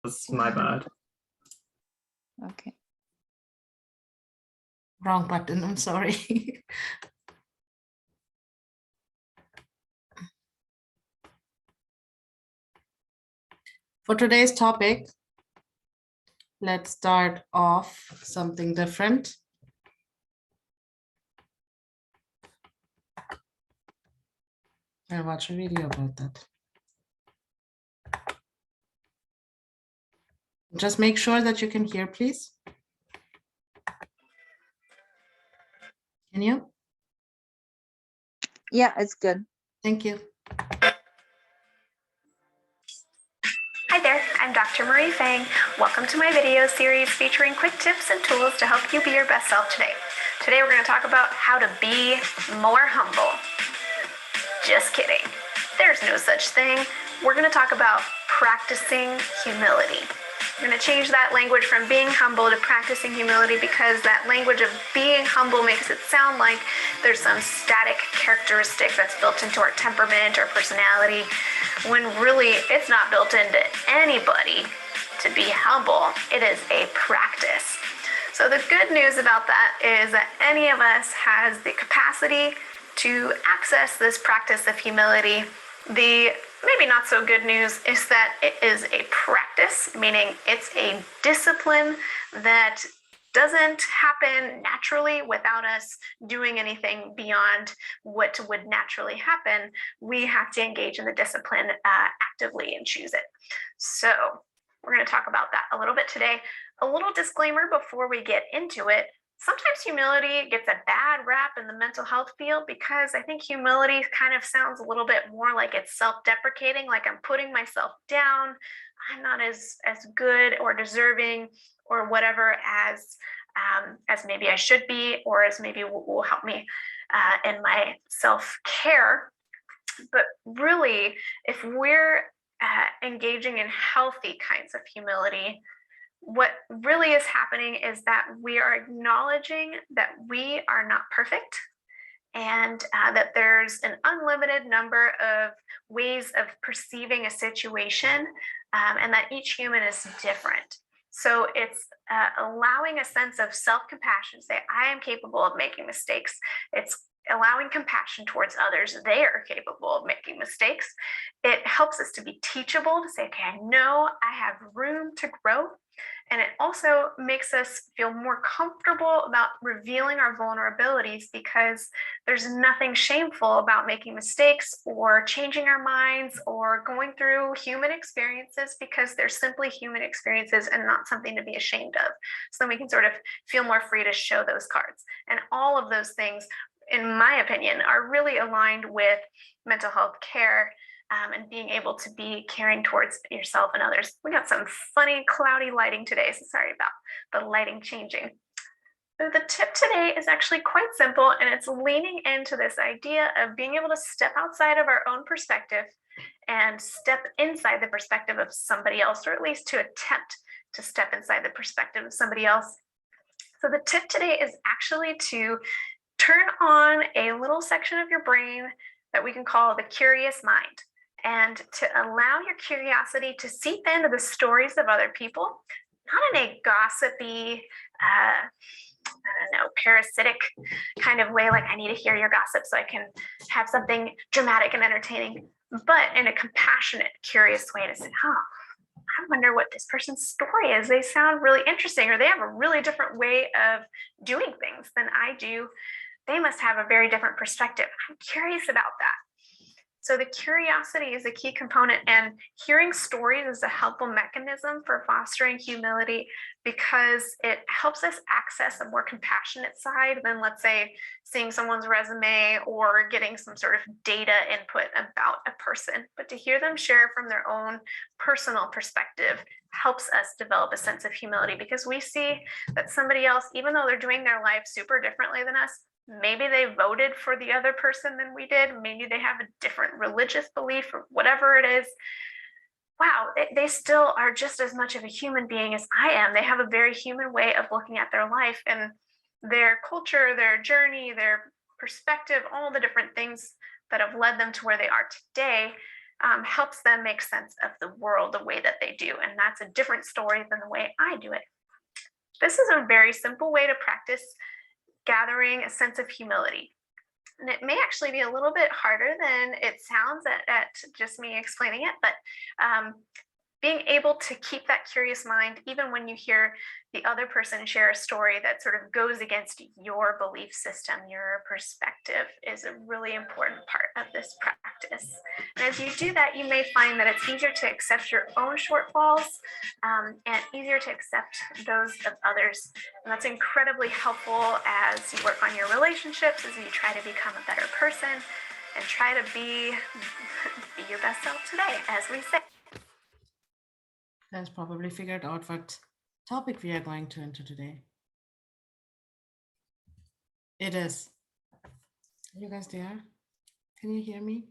That's my bad. Okay. Wrong button, I'm sorry. For today's topic, let's start off something different. I'll watch a video about that. Just make sure that you can hear, please. Can you? Yeah, it's good. Thank you. Hi there, I'm Dr. Marie Fang. Welcome to my video series featuring quick tips and tools to help you be your best self today. Today we're going to talk about how to be more humble. Just kidding. There's no such thing. We're going to talk about practicing humility. We're going to change that language from being humble to practicing humility because that language of being humble makes it sound like there's some static characteristic that's built into our temperament or personality, when really it's not built into anybody to be humble. It is a practice. So the good news about that is that any of us has the capacity to access this practice of humility. The maybe not so good news is that it is a practice, meaning it's a discipline that doesn't happen naturally without us doing anything beyond what would naturally happen. We have to engage in the discipline actively and choose it. So we're going to talk about that a little bit today. A little disclaimer before we get into it. Sometimes humility gets a bad rap in the mental health field because I think humility kind of sounds a little bit more like it's self-deprecating, like I'm putting myself down. I'm not as good or deserving or whatever as maybe I should be, or as maybe will help me in my self-care. But really, if we're engaging in healthy kinds of humility, what really is happening is that we are acknowledging that we are not perfect and that there's an unlimited number of ways of perceiving a situation and that each human is different. So it's allowing a sense of self-compassion, say, I am capable of making mistakes. It's allowing compassion towards others. They are capable of making mistakes. It helps us to be teachable, to say, okay, I know I have room to grow. And it also makes us feel more comfortable about revealing our vulnerabilities because there's nothing shameful about making mistakes or changing our minds or going through human experiences, because they're simply human experiences and not something to be ashamed of. So then we can sort of feel more free to show those cards. And all of those things, in my opinion, are really aligned with mental health care. And being able to be caring towards yourself and others. We got some funny cloudy lighting today, so sorry about the lighting changing. So the tip today is actually quite simple, and it's leaning into this idea of being able to step outside of our own perspective and step inside the perspective of somebody else, or at least to attempt to step inside the perspective of somebody else. So the tip today is actually to turn on a little section of your brain that we can call the curious mind, and to allow your curiosity to seep into the stories of other people, not in a gossipy, parasitic kind of way, like I need to hear your gossip so I can have something dramatic and entertaining, but in a compassionate, curious way to say, I wonder what this person's story is. They sound really interesting, or they have a really different way of doing things than I do. They must have a very different perspective. I'm curious about that. So the curiosity is a key component, and hearing stories is a helpful mechanism for fostering humility because it helps us access a more compassionate side than, let's say, seeing someone's resume or getting some sort of data input about a person. But to hear them share from their own personal perspective helps us develop a sense of humility, because we see that somebody else, even though they're doing their life super differently than us, maybe they voted for the other person than we did. Maybe they have a different religious belief or whatever it is. Wow, they still are just as much of a human being as I am. They have a very human way of looking at their life and their culture, their journey, their perspective, all the different things that have led them to where they are today helps them make sense of the world the way that they do. And that's a different story than the way I do it. This is a very simple way to practice gathering a sense of humility. And it may actually be a little bit harder than it sounds at just me explaining it, but being able to keep that curious mind, even when you hear the other person share a story that sort of goes against your belief system, your perspective, is a really important part of this practice. And as you do that, you may find that it's easier to accept your own shortfalls and easier to accept those of others. And that's incredibly helpful as you work on your relationships, as you try to become a better person and try to be your best self today, as we say. Has probably figured out what topic we are going to into today. It is. Are you guys there? Can you hear me?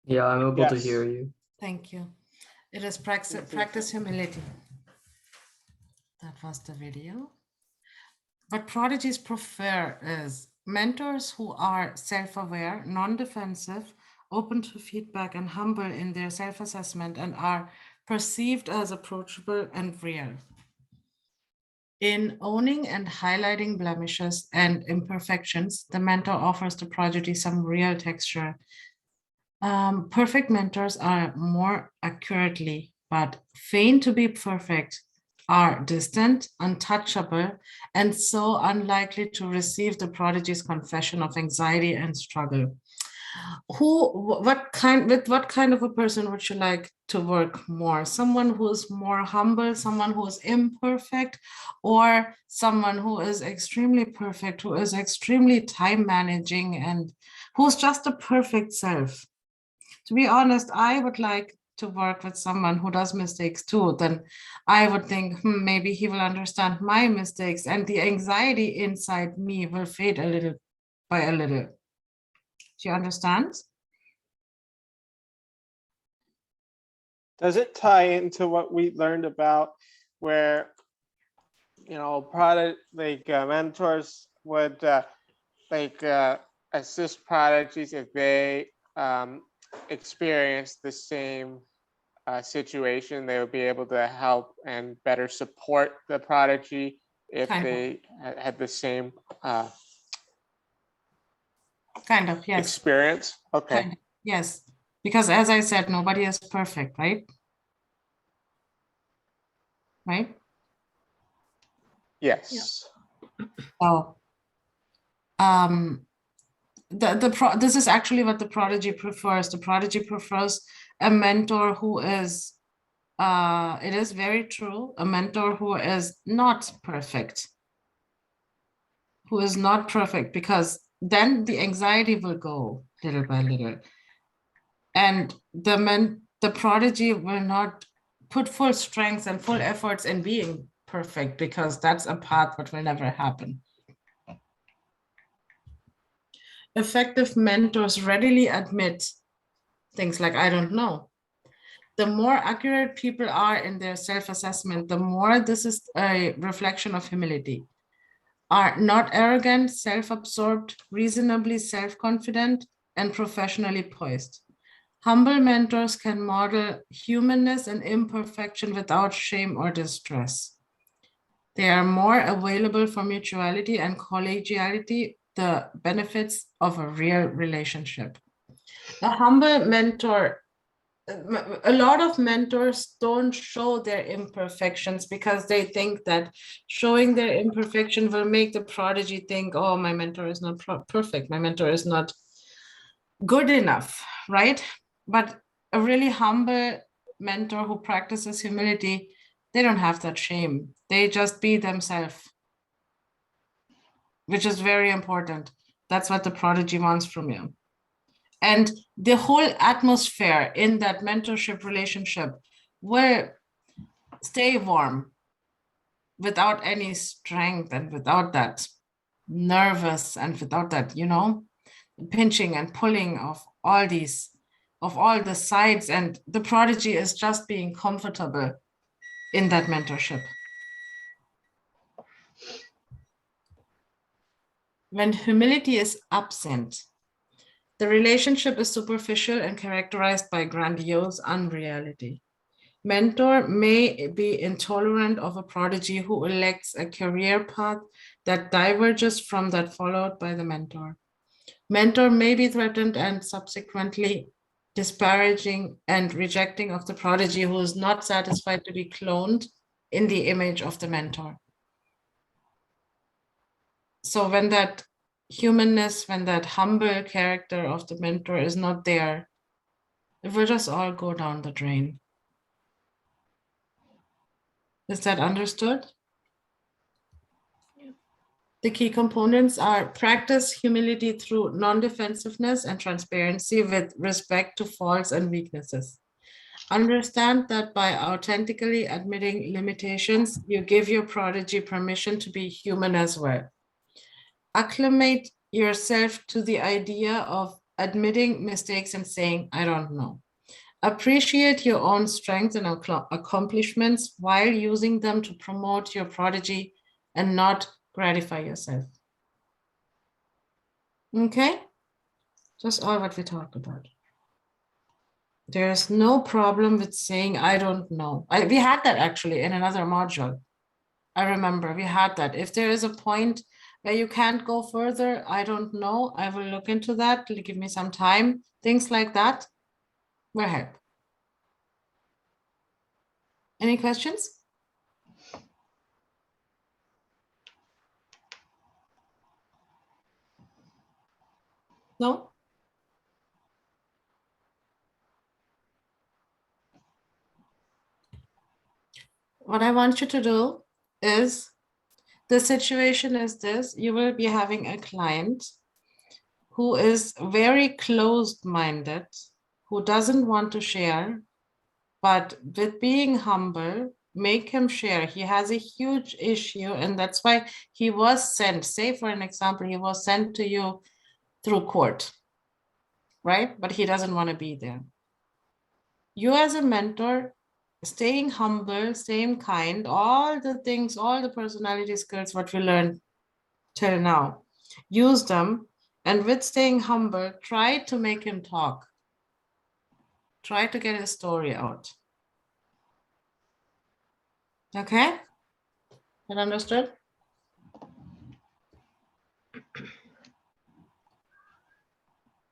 Yeah, I'm able to Yes. hear you. Thank you. It is practice humility. That was the video. What prodigies prefer is mentors who are self-aware, non-defensive, open to feedback, and humble in their self-assessment, and are perceived as approachable and real. In owning and highlighting blemishes and imperfections, the mentor offers the prodigy some real texture. Perfect mentors are more accurately, but feign to be perfect, are distant, untouchable, and so unlikely to receive the prodigy's confession of anxiety and struggle. What kind of a person would you like to work more? Someone who is more humble, someone who is imperfect, or someone who is extremely perfect, who is extremely time managing, and who's just a perfect self? To be honest, I would like to work with someone who does mistakes too. Then I would think, maybe he will understand my mistakes, and the anxiety inside me will fade a little by a little. Do you understand? Does it tie into what we learned about where, mentors would assist prodigies if they experience the same situation? They would be able to help and better support the prodigy if they had the same Kind of, yes. experience. Okay. Kind of, yes. Because as I said, nobody is perfect, right? Right? Yes. So, this is actually what the prodigy prefers. The prodigy prefers a mentor who is, it is very true, a mentor who is not perfect. Who is not perfect, because then the anxiety will go little by little. And the prodigy will not put full strength and full efforts in being perfect, because that's a path that will never happen. Effective mentors readily admit things like, I don't know. The more accurate people are in their self-assessment, the more this is a reflection of humility. Are not arrogant, self-absorbed, reasonably self-confident, and professionally poised. Humble mentors can model humanness and imperfection without shame or distress. They are more available for mutuality and collegiality, the benefits of a real relationship. A humble mentor, a lot of mentors don't show their imperfections because they think that showing their imperfection will make the prodigy think, oh, my mentor is not perfect, my mentor is not good enough, right? But a really humble mentor who practices humility, they don't have that shame. They just be themselves, which is very important. That's what the prodigy wants from you. And the whole atmosphere in that mentorship relationship will stay warm without any strength and without that nervous and without that, pinching and pulling of all the sides. And the prodigy is just being comfortable in that mentorship. When humility is absent, The relationship is superficial and characterized by grandiose unreality. Mentor may be intolerant of a prodigy who elects a career path that diverges from that followed by the mentor. Mentor may be threatened and subsequently disparaging and rejecting of the prodigy who is not satisfied to be cloned in the image of the mentor. So when that humanness, when that humble character of the mentor is not there, it will just all go down the drain. Is that understood? The key components are practice humility through non-defensiveness and transparency with respect to faults and weaknesses. Understand that by authentically admitting limitations, you give your prodigy permission to be human as well. Acclimate yourself to the idea of admitting mistakes and saying, I don't know. Appreciate your own strengths and accomplishments while using them to promote your prodigy and not gratify yourself. Okay? Just all what we talked about. There's no problem with saying, I don't know. We had that actually in another module. I remember we had that. If there is a point where you can't go further, I don't know. I will look into that. Give me some time. Things like that will help. Any questions? No? What I want you to do is, the situation is this: you will be having a client who is very closed-minded, who doesn't want to share, but with being humble, make him share. He has a huge issue, and that's why he was sent. Say, for an example, he was sent to you through court, right? But he doesn't want to be there. You as a mentor, staying humble, staying kind, all the things, all the personality skills, what we learned till now, use them. And with staying humble, try to make him talk. Try to get his story out. Okay? That understood?